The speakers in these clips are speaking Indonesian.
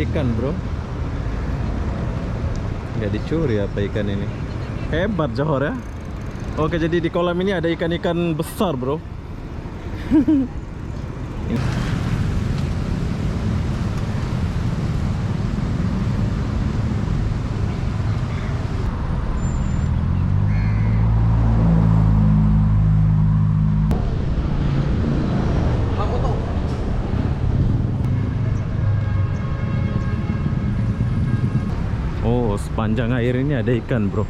ikan bro. Nggak dicuri apa ikan ini. Hebat Johor ya. Oke, jadi di kolam ini ada ikan-ikan besar bro. Oh, sepanjang air ini ada ikan bro.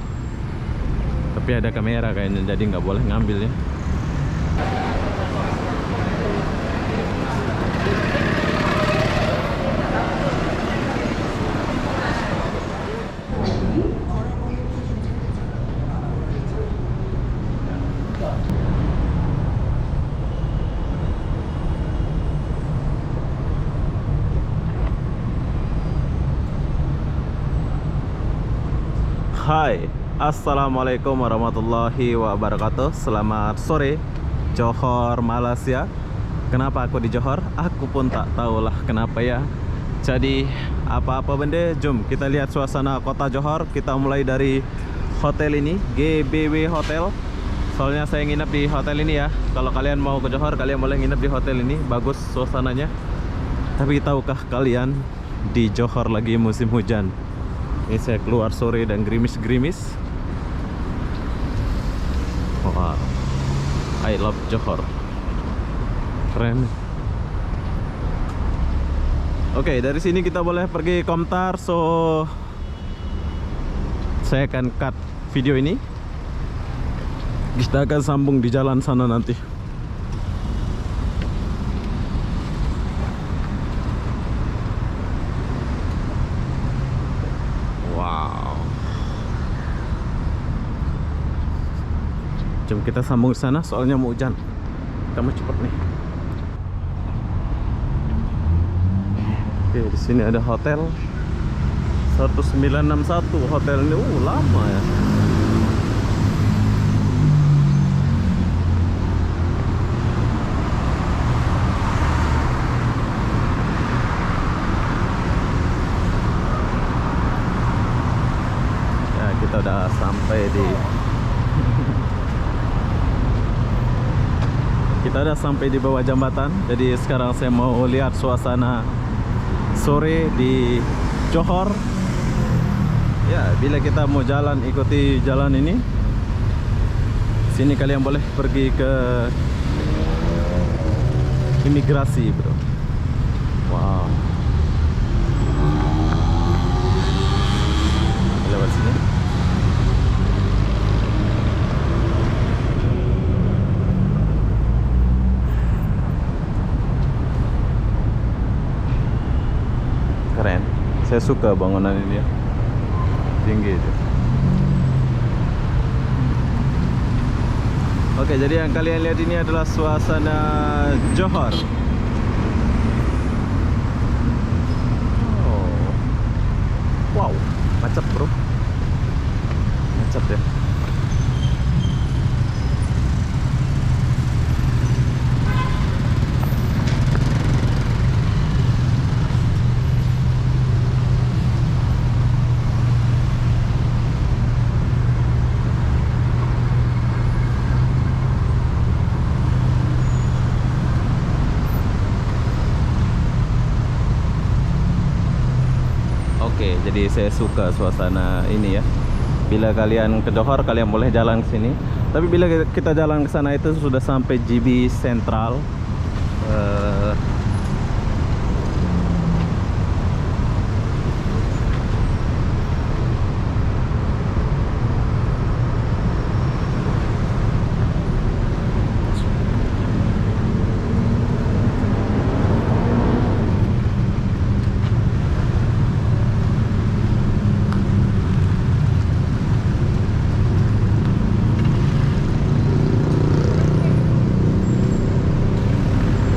Tapi ada kamera kayaknya, jadi nggak boleh ngambil ya. Hai, assalamualaikum warahmatullahi wabarakatuh. Selamat sore Johor, Malaysia. Kenapa aku di Johor? Aku pun tak tahulah kenapa ya. Jadi apa-apa benda, jom kita lihat suasana kota Johor. Kita mulai dari hotel ini, GBW Hotel. Soalnya saya nginep di hotel ini ya. Kalau kalian mau ke Johor, kalian boleh nginep di hotel ini. Bagus suasananya. Tapi tahukah kalian, di Johor lagi musim hujan. Ini saya keluar sore dan gerimis-gerimis. Wow, I love Johor. Keren. Oke, dari sini kita boleh pergi Komtar. So saya akan cut video ini. Kita akan sambung di jalan sana nanti. Jom kita sambung ke sana, soalnya mau hujan. Kita mau cepet nih. Oke, di sini ada hotel 1961. Hotel ini lama ya. Ya, kita udah sampai di Kita udah sampai di bawah jambatan. Jadi sekarang saya mau lihat suasana sore di Johor. Ya, bila kita mau jalan, ikuti jalan ini. Sini kalian boleh pergi ke imigrasi, bro. Wow. Lewat sini. Keren. Saya suka bangunan ini ya. Tinggi itu. Oke, jadi yang kalian lihat ini adalah suasana Johor. Oh. Wow, macet bro. Macet ya. Oke, jadi saya suka suasana ini ya. Bila kalian ke Johor, kalian boleh jalan ke sini. Tapi bila kita jalan ke sana itu sudah sampai GB Sentral.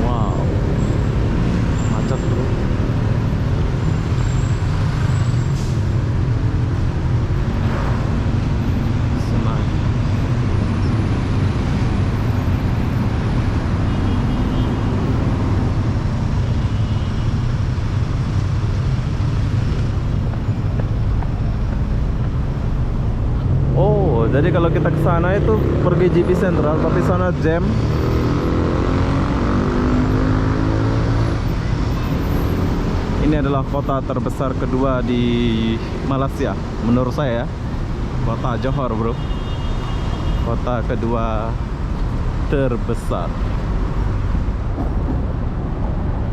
Wow. Jadi kalau kita ke sana itu pergi JB Central, tapi sana jam. Ini adalah kota terbesar kedua di Malaysia menurut saya ya. Kota Johor, bro. Kota kedua terbesar.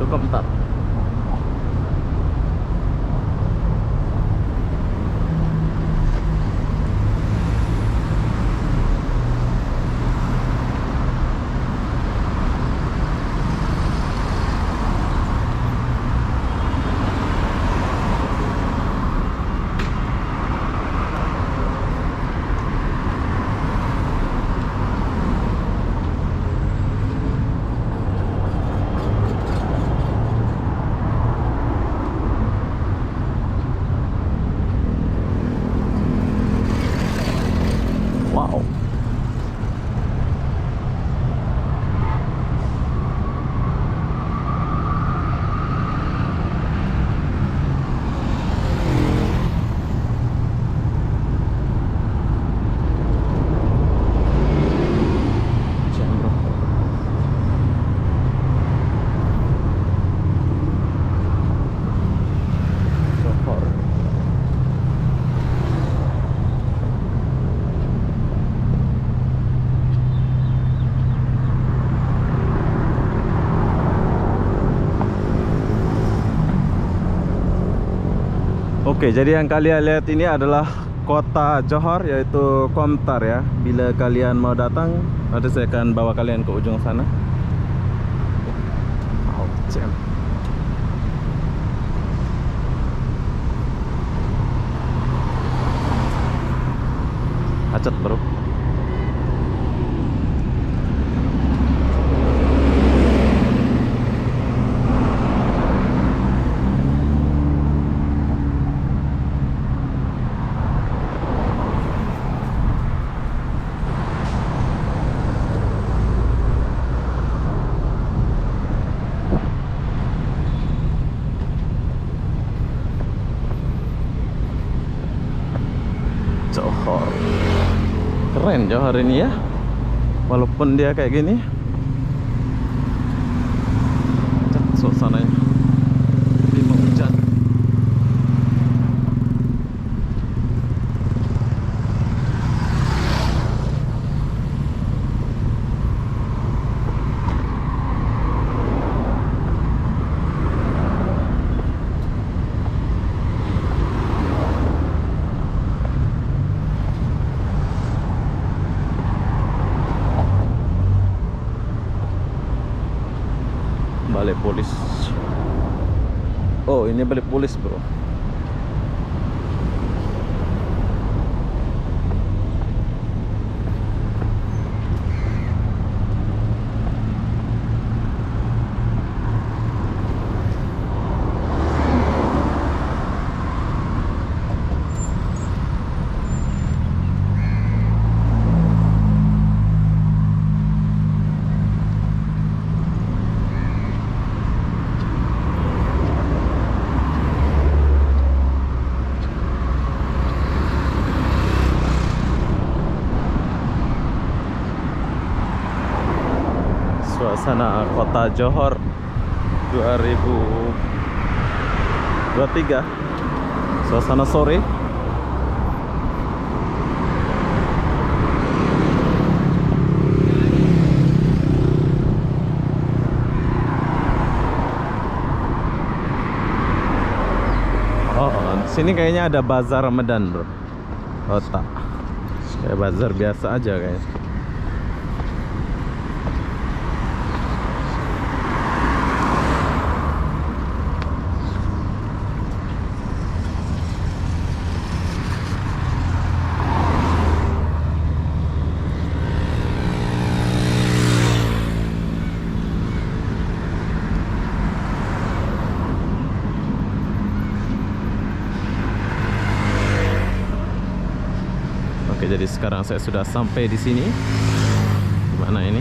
Itu Komtar. Wow. Jam, bro. Johor. Oke, jadi yang kalian lihat ini adalah kota Johor, yaitu Komtar ya. Bila kalian mau datang, nanti saya akan bawa kalian ke ujung sana. Wow, jam. Macet, bro. Johor. Keren Johor ini ya. Walaupun dia kayak gini. Macet suasananya. Tapi mau hujan. Balai polis. Oh, ini balai polis, bro. Suasana kota Johor 2023. Suasana sore. Oh, sini kayaknya ada bazar Ramadan, bro. Oh, tak. Kayak bazar biasa aja kayaknya. Oke, jadi sekarang saya sudah sampai di sini. Gimana ini?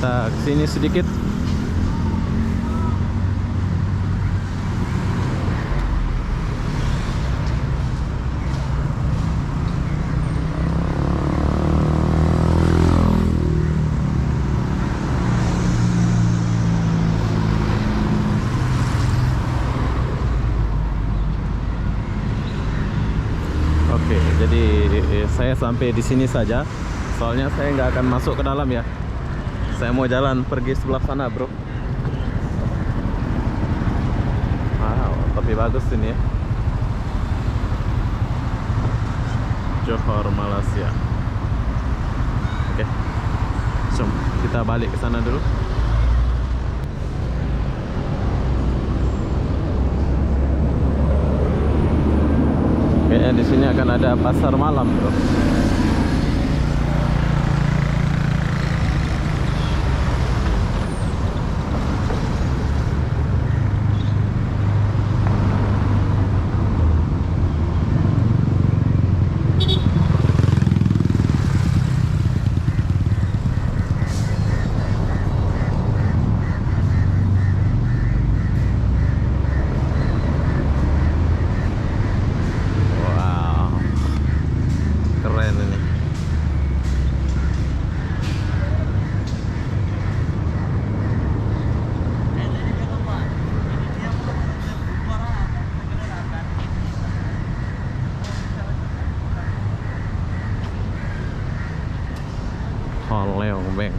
Kita kesini sedikit. Oke, jadi saya sampai di sini saja. Soalnya saya nggak akan masuk ke dalam ya. Saya mau jalan pergi sebelah sana, bro. Wow, tapi bagus ini ya. Johor, Malaysia. Oke, kita balik ke sana dulu. Kayaknya di sini akan ada pasar malam, bro. Leong Beng.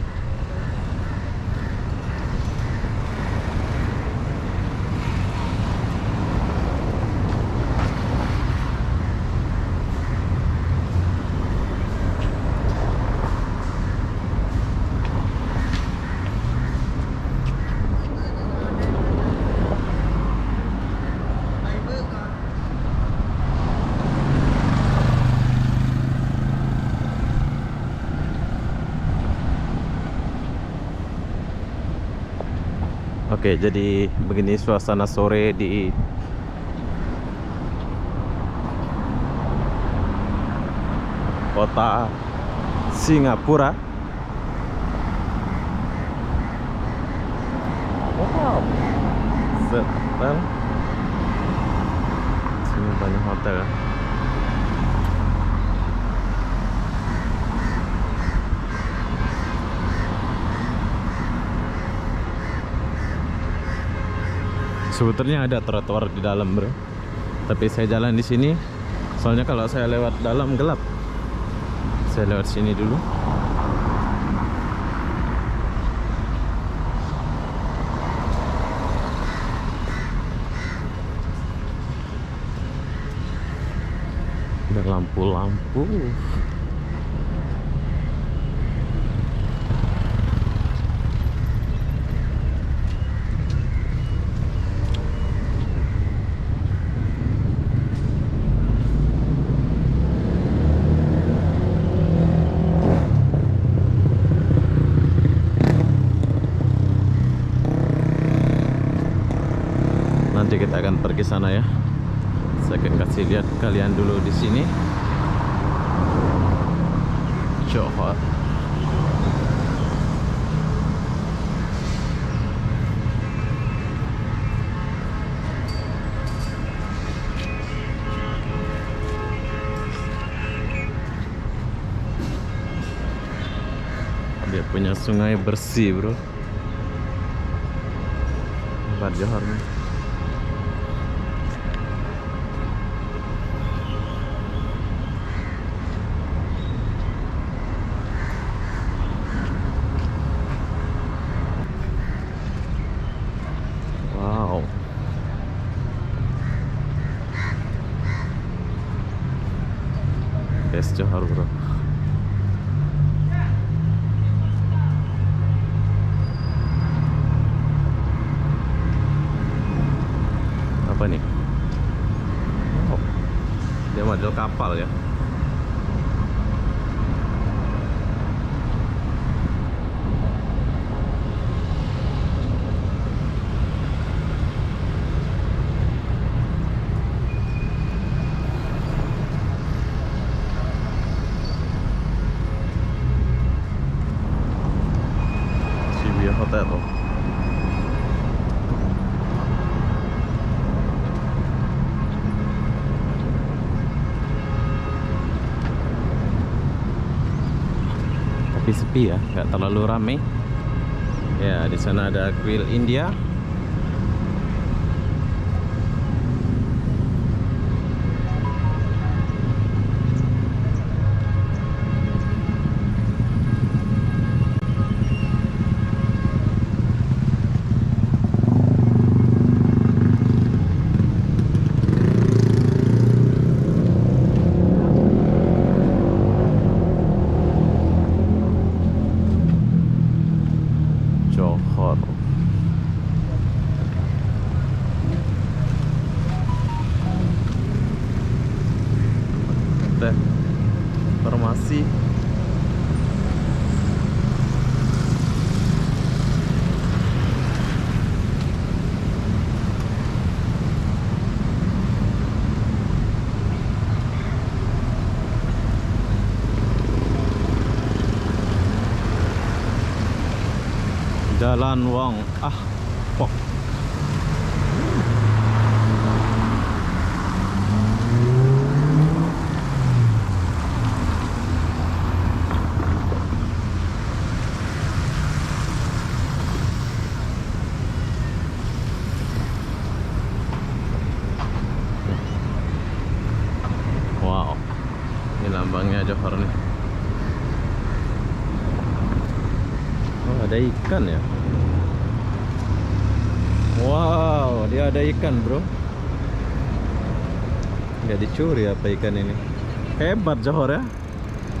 Oke, jadi begini suasana sore di kota Singapura. Wow, hotel. Sini banyak hotel. Sebetulnya ada trotoar di dalam, bro. Tapi saya jalan di sini. Soalnya kalau saya lewat dalam gelap. Saya lewat sini dulu. Ada lampu-lampu. Nanti kita akan pergi sana ya. Saya akan kasih lihat kalian dulu di sini. Johor. Dia punya sungai bersih, bro. Tempat Johor nih. Tes Johor, bro. Apa nih? Oh, dia model kapal ya. sepi-sepi ya, nggak terlalu rame. Ya, di sana ada Grill India. Johor. Teh farmasi. Jalan Wong Pok. Wow, ini lambangnya Johor nih. Oh, ada ikan ya. Wow, dia ada ikan, bro. Nggak dicuri apa ikan ini. Hebat Johor ya.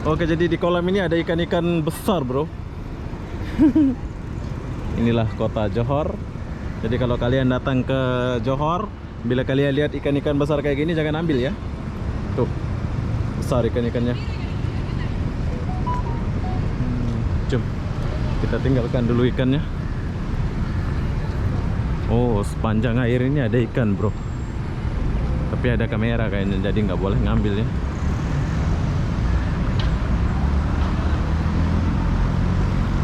Oke, jadi di kolam ini ada ikan-ikan besar, bro. Inilah kota Johor. Jadi kalau kalian datang ke Johor, bila kalian lihat ikan-ikan besar kayak gini, jangan ambil ya. Tuh, besar ikan-ikannya. Jom, kita tinggalkan dulu ikannya. Oh, sepanjang air ini ada ikan, bro. Tapi ada kamera kayaknya, jadi nggak boleh ngambil ya.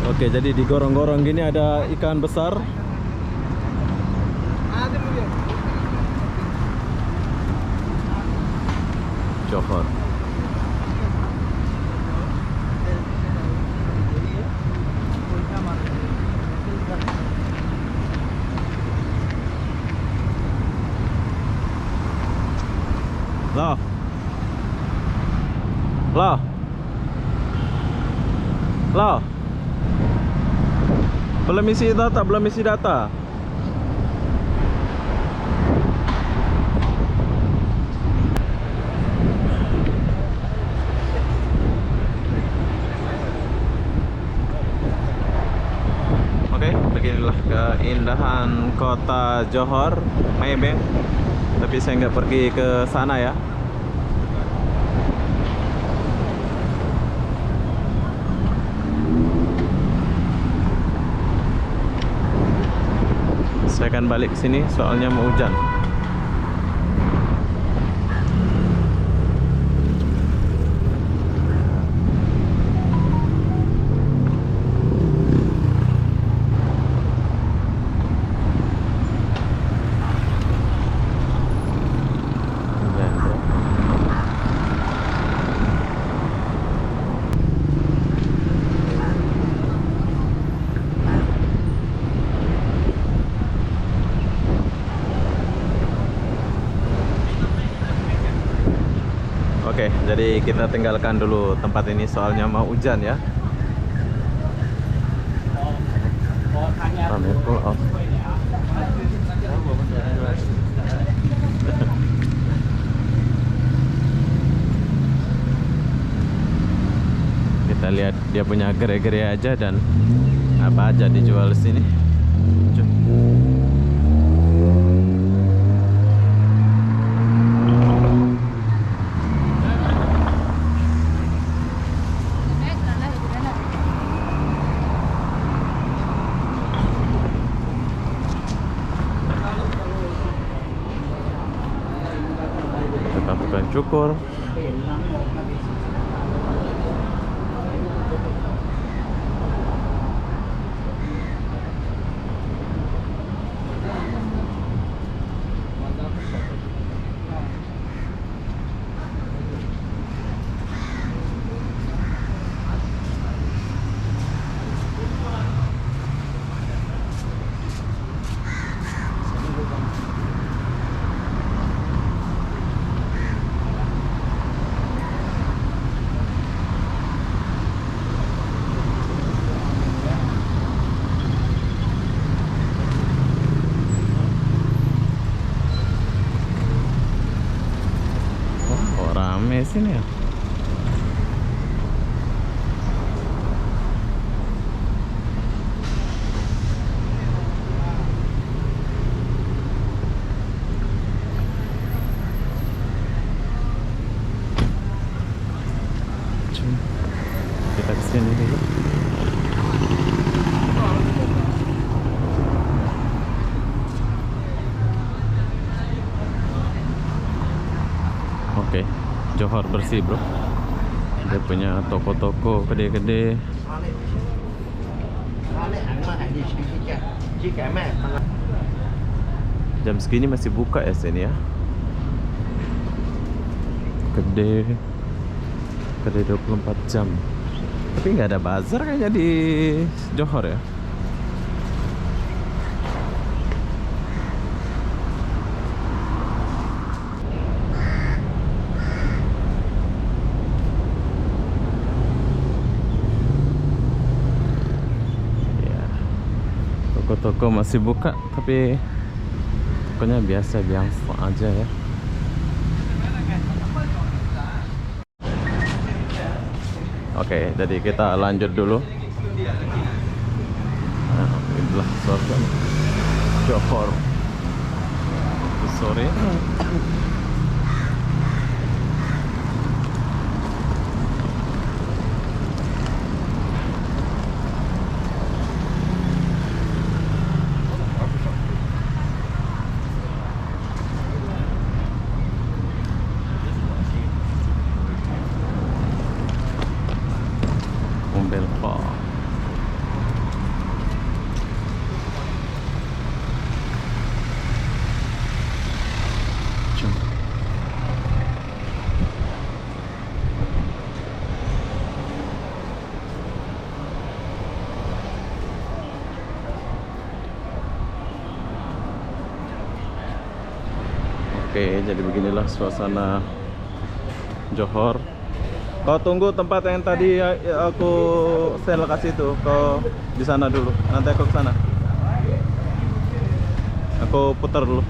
Oke, jadi di gorong-gorong gini ada ikan besar. Johor. Loh. Loh. Loh. Belum isi data, belum isi data. Oke, beginilah keindahan kota Johor, Maybank. Tapi saya nggak pergi ke sana ya. Saya akan balik ke sini soalnya mau hujan. Oke, jadi kita tinggalkan dulu tempat ini soalnya mau hujan ya. Kita lihat dia punya gerai-gerai aja dan apa aja dijual di sini. Bukan cukur. rame sini ya. Kita kesini dulu. Oke, Johor bersih bro. Dia punya toko-toko gede-gede. Jam segini masih buka ya sini ya. Gede 24 jam. Tapi nggak ada bazar kayaknya di Johor ya. Ya, toko-toko masih buka, tapi tokonya biasa-biasa aja ya. Oke, jadi kita lanjut dulu. Nah, inilah suasana Johor sore. Belpa. Oke, jadi beginilah suasana Johor. Kau tunggu tempat yang tadi aku share lokasi itu. Kau di sana dulu. Nanti aku ke sana. Aku putar dulu.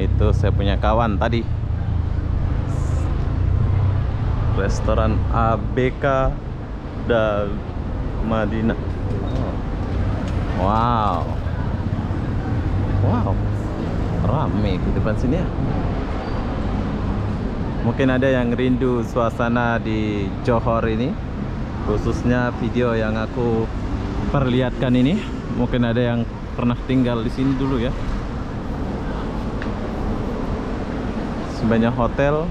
Itu saya punya kawan tadi. Restoran ABK dan Madinah. Wow. Wow. Rame di depan sini ya. Mungkin ada yang rindu suasana di Johor ini, khususnya video yang aku perlihatkan ini. Mungkin ada yang pernah tinggal di sini dulu ya. Sebanyak hotel.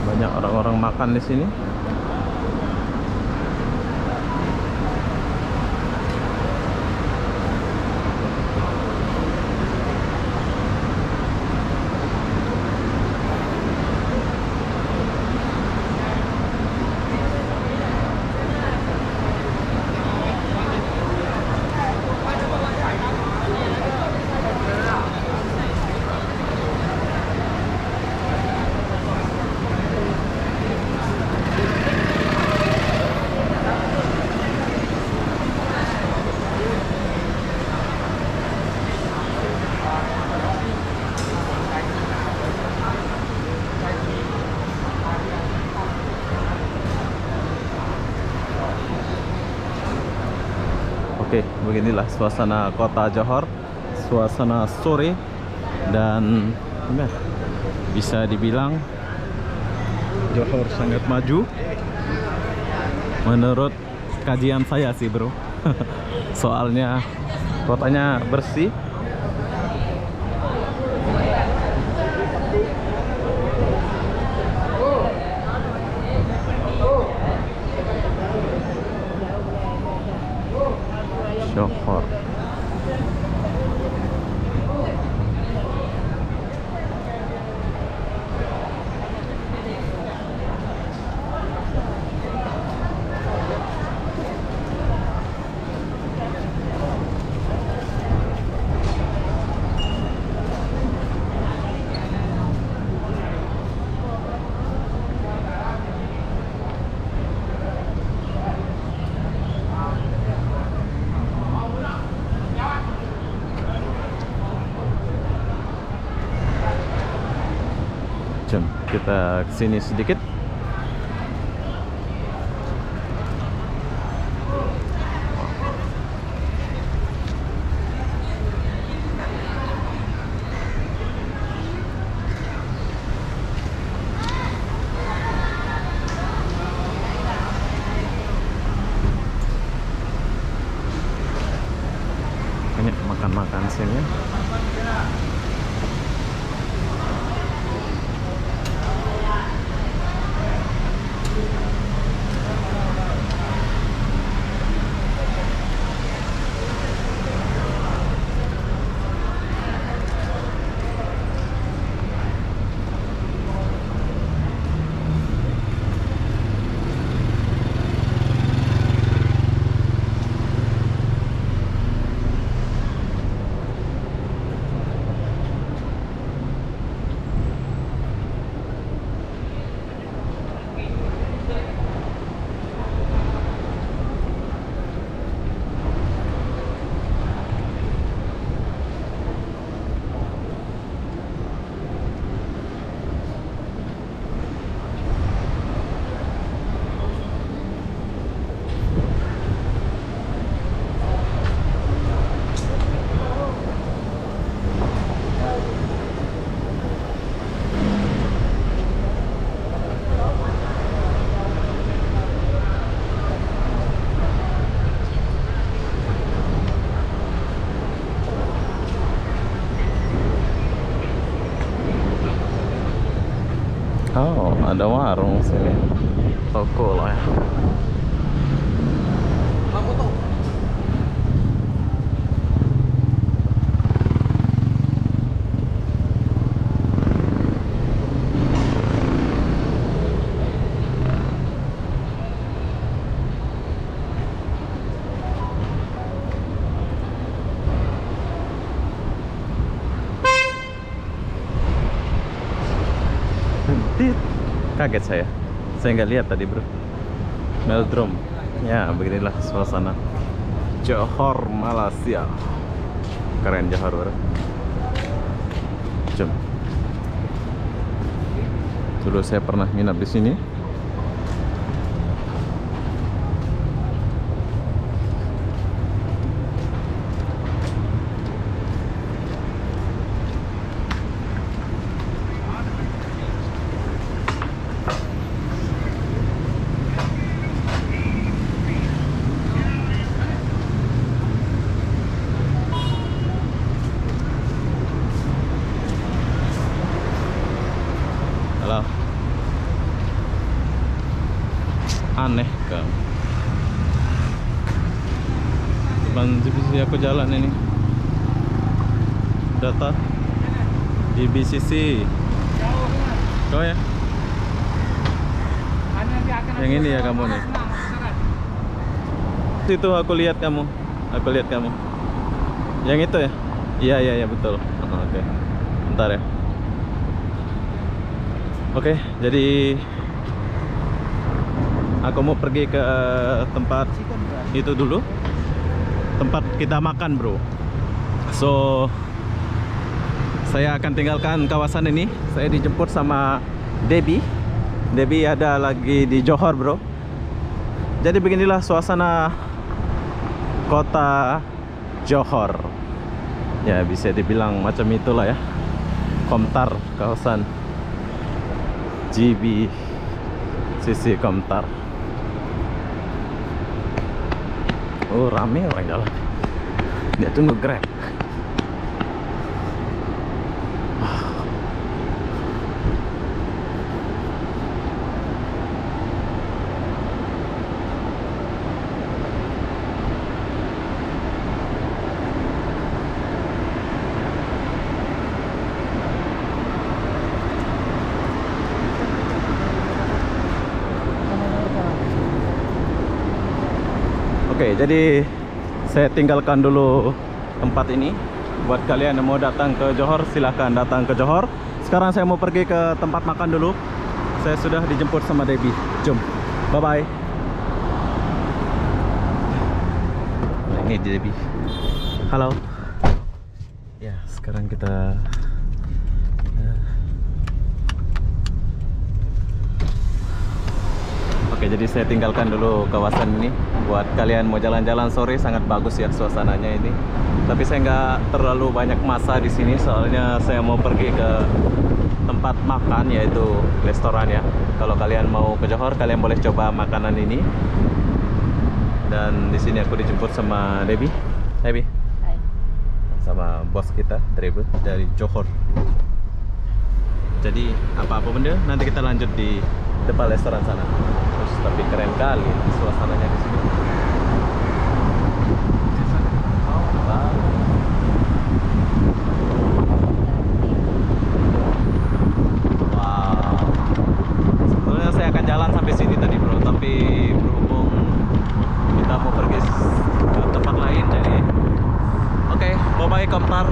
Banyak orang-orang makan di sini. Oke, beginilah suasana kota Johor, suasana sore, dan ya, bisa dibilang Johor sangat maju menurut kajian saya sih bro. Soalnya kotanya bersih, Johor. Jom kita kesini sedikit. Banyak makan-makan sini. Oh, ada warung sini. Toko lah ya. Kaget saya nggak lihat tadi bro. Meldrum ya, beginilah suasana Johor Malaysia. Keren Johor bro. Jom. Dulu saya pernah nginap di sini. Halo. Aneh kan. Depan GBCC aku jalan ini. Data GBCC. Kau ya? Yang ini ya kamu nih. Itu aku lihat kamu. Yang itu ya? Iya betul. Oke. Bentar ya. Oke, jadi aku mau pergi ke tempat itu dulu. Tempat kita makan, bro. So, saya akan tinggalkan kawasan ini. Saya dijemput sama Debbie. Debbie ada lagi di Johor, bro. Jadi beginilah suasana kota Johor. Ya, bisa dibilang macam itulah ya. Komtar kawasan GBCC Komtar. Oh, rame orang jalan. Dia tunggu Grab. Oke, jadi saya tinggalkan dulu tempat ini. Buat kalian yang mau datang ke Johor, silahkan datang ke Johor. Sekarang saya mau pergi ke tempat makan dulu. Saya sudah dijemput sama Debbie. Jom, bye-bye. Ini Debbie. Halo. Ya, sekarang kita jadi saya tinggalkan dulu kawasan ini. Buat kalian mau jalan-jalan sore sangat bagus ya suasananya ini. Tapi saya nggak terlalu banyak masa di sini, soalnya saya mau pergi ke tempat makan yaitu restoran ya. Kalau kalian mau ke Johor, kalian boleh coba makanan ini. Dan di sini aku dijemput sama Debbie. Debbie. Hai. Sama bos kita, driver dari Johor. Jadi apa-apa benda nanti kita lanjut di depan restoran sana. Terus tapi keren kali suasananya di sini. Wow. Sebenarnya saya akan jalan sampai sini tadi bro, tapi berhubung kita mau pergi ke tempat lain, jadi oke, bye bye Komtar.